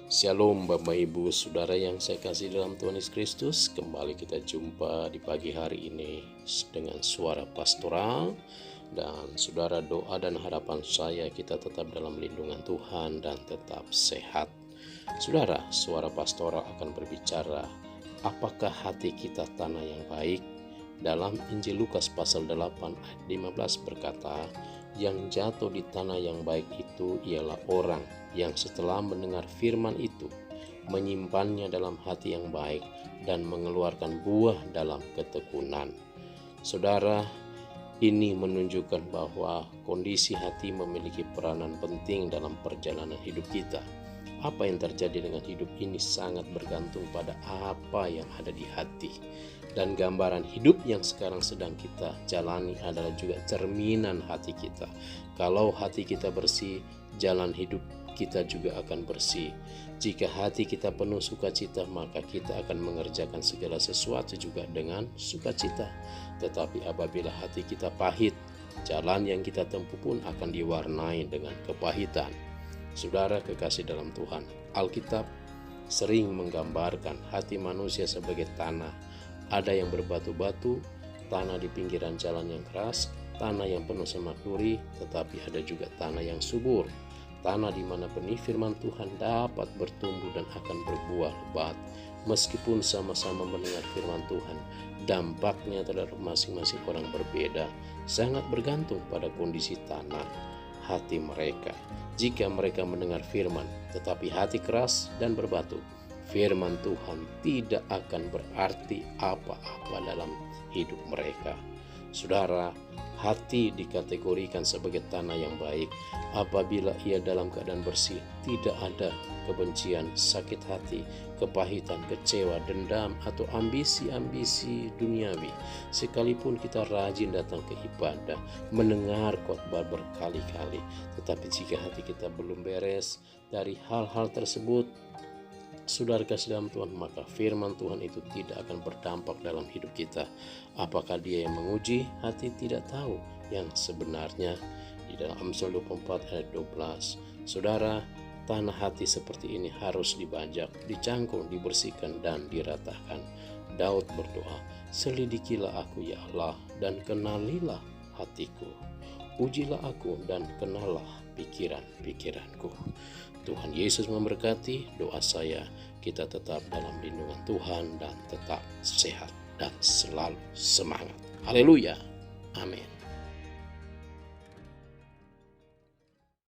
Shalom Bapak Ibu Saudara yang saya kasih dalam Tuhan Yesus Kristus. Kembali kita jumpa di pagi hari ini dengan suara pastoral. Dan saudara, doa dan harapan saya kita tetap dalam lindungan Tuhan dan tetap sehat. Saudara, suara pastoral akan berbicara, apakah hati kita tanah yang baik? Dalam Injil Lukas pasal 8 ayat 15 berkata, yang jatuh di tanah yang baik itu ialah orang yang setelah mendengar firman itu menyimpannya dalam hati yang baik dan mengeluarkan buah dalam ketekunan. Saudara, ini menunjukkan bahwa kondisi hati memiliki peranan penting dalam perjalanan hidup kita. Apa yang terjadi dengan hidup ini sangat bergantung pada apa yang ada di hati. Dan gambaran hidup yang sekarang sedang kita jalani adalah juga cerminan hati kita. Kalau hati kita bersih, jalan hidup kita juga akan bersih. Jika hati kita penuh sukacita, maka kita akan mengerjakan segala sesuatu juga dengan sukacita. Tetapi apabila hati kita pahit, jalan yang kita tempuh pun akan diwarnai dengan kepahitan. Saudara kekasih dalam Tuhan, Alkitab sering menggambarkan hati manusia sebagai tanah. Ada yang berbatu-batu, tanah di pinggiran jalan yang keras, tanah yang penuh semak duri, tetapi ada juga tanah yang subur. Tanah di mana benih firman Tuhan dapat bertumbuh dan akan berbuah lebat. Meskipun sama-sama mendengar firman Tuhan, dampaknya terhadap masing-masing orang berbeda, sangat bergantung pada kondisi tanah hati mereka. Jika mereka mendengar firman, tetapi hati keras dan berbatu, firman Tuhan tidak akan berarti apa-apa dalam hidup mereka. Saudara, hati dikategorikan sebagai tanah yang baik apabila ia dalam keadaan bersih, tidak ada kebencian, sakit hati, kepahitan, kecewa, dendam, atau ambisi-ambisi duniawi. Sekalipun kita rajin datang ke ibadah, mendengar khotbah berkali-kali, tetapi jika hati kita belum beres dari hal-hal tersebut, saudara kasih dalam Tuhan, maka firman Tuhan itu tidak akan berdampak dalam hidup kita. Apakah dia yang menguji hati? Tidak tahu yang sebenarnya. Di dalam Amsal 24 ayat 12, saudara, tanah hati seperti ini harus dibajak, dicangkul, dibersihkan, dan diratakan. Daud berdoa, selidikilah aku ya Allah, dan kenalilah hatiku. Ujilah aku dan kenalah pikiran-pikiranku. Tuhan Yesus memberkati. Doa saya, kita tetap dalam lindungan Tuhan dan tetap sehat dan selalu semangat. Haleluya. Amin.